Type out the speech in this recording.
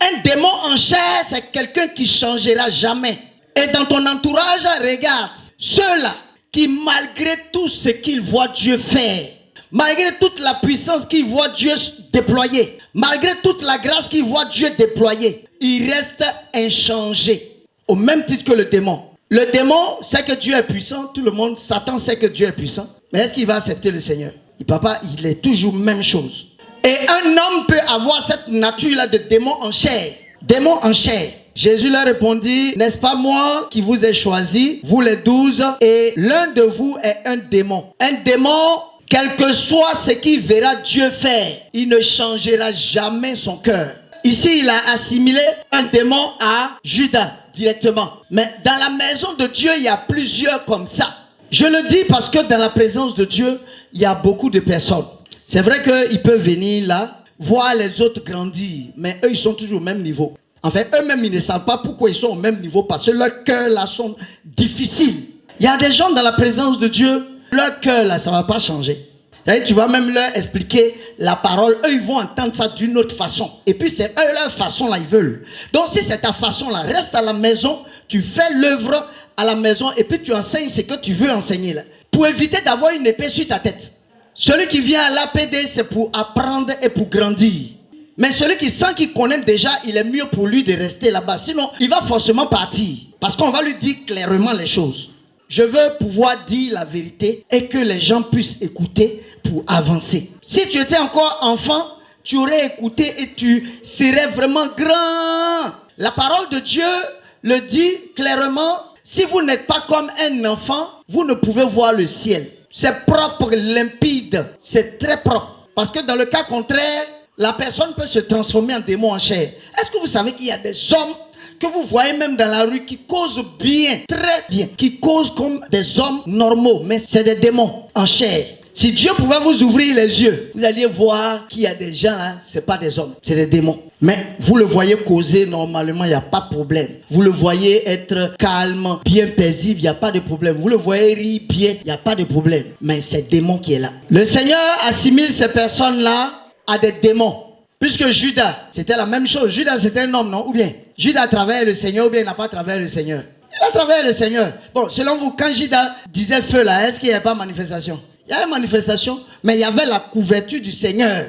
Un démon en chair, c'est quelqu'un qui ne changera jamais. Et dans ton entourage, regarde, ceux-là qui malgré tout ce qu'ils voient Dieu faire, malgré toute la puissance qu'ils voient Dieu déployer, malgré toute la grâce qu'ils voient Dieu déployer, ils restent inchangés. Au même titre que le démon. Le démon sait que Dieu est puissant, tout le monde, Satan sait que Dieu est puissant. Mais est-ce qu'il va accepter le Seigneur? Papa, il est toujours même chose. Et un homme peut avoir cette nature-là de démon en chair. Démon en chair. Jésus leur répondit, n'est-ce pas moi qui vous ai choisi, vous les 12, et l'un de vous est un démon. Un démon, quel que soit ce qu'il verra Dieu faire, il ne changera jamais son cœur. Ici, il a assimilé un démon à Judas directement. Mais dans la maison de Dieu, il y a plusieurs comme ça. Je le dis parce que dans la présence de Dieu, il y a beaucoup de personnes. C'est vrai qu'ils peuvent venir là, voir les autres grandir, mais eux, ils sont toujours au même niveau. En fait, eux-mêmes, ils ne savent pas pourquoi ils sont au même niveau, parce que leurs cœurs là sont difficiles. Il y a des gens dans la présence de Dieu, leur cœur là, ça ne va pas changer. Et tu vas même leur expliquer la parole, eux, ils vont entendre ça d'une autre façon. Et puis, c'est eux, leur façon là, ils veulent. Donc, si c'est ta façon là, reste à la maison, tu fais l'œuvre à la maison, et puis tu enseignes ce que tu veux enseigner là. Pour éviter d'avoir une épée sur ta tête. Celui qui vient à l'APD, c'est pour apprendre et pour grandir. Mais celui qui sent qu'il connaît déjà, il est mieux pour lui de rester là-bas. Sinon, il va forcément partir. Parce qu'on va lui dire clairement les choses. Je veux pouvoir dire la vérité et que les gens puissent écouter pour avancer. Si tu étais encore enfant, tu aurais écouté et tu serais vraiment grand. La parole de Dieu le dit clairement. Si vous n'êtes pas comme un enfant, vous ne pouvez voir le ciel. C'est propre, limpide. C'est très propre. Parce que dans le cas contraire, la personne peut se transformer en démon en chair. Est-ce que vous savez qu'il y a des hommes que vous voyez même dans la rue qui causent bien, très bien, qui causent comme des hommes normaux, mais c'est des démons en chair. Si Dieu pouvait vous ouvrir les yeux, vous alliez voir qu'il y a des gens là, ce n'est pas des hommes, c'est des démons. Mais vous le voyez causer normalement, il n'y a pas de problème. Vous le voyez être calme, bien paisible, il n'y a pas de problème. Vous le voyez rire bien, il n'y a pas de problème. Mais c'est le démon qui est là. Le Seigneur assimile ces personnes-là à des démons. Puisque Judas, c'était la même chose. Judas, c'était un homme, non? Ou bien Judas a travaillé le Seigneur, ou bien il n'a pas travaillé le Seigneur? Il a travaillé le Seigneur. Bon, selon vous, quand Judas disait feu là, est-ce qu'il n'y avait pas manifestation? Il y avait manifestation, mais il y avait la couverture du Seigneur.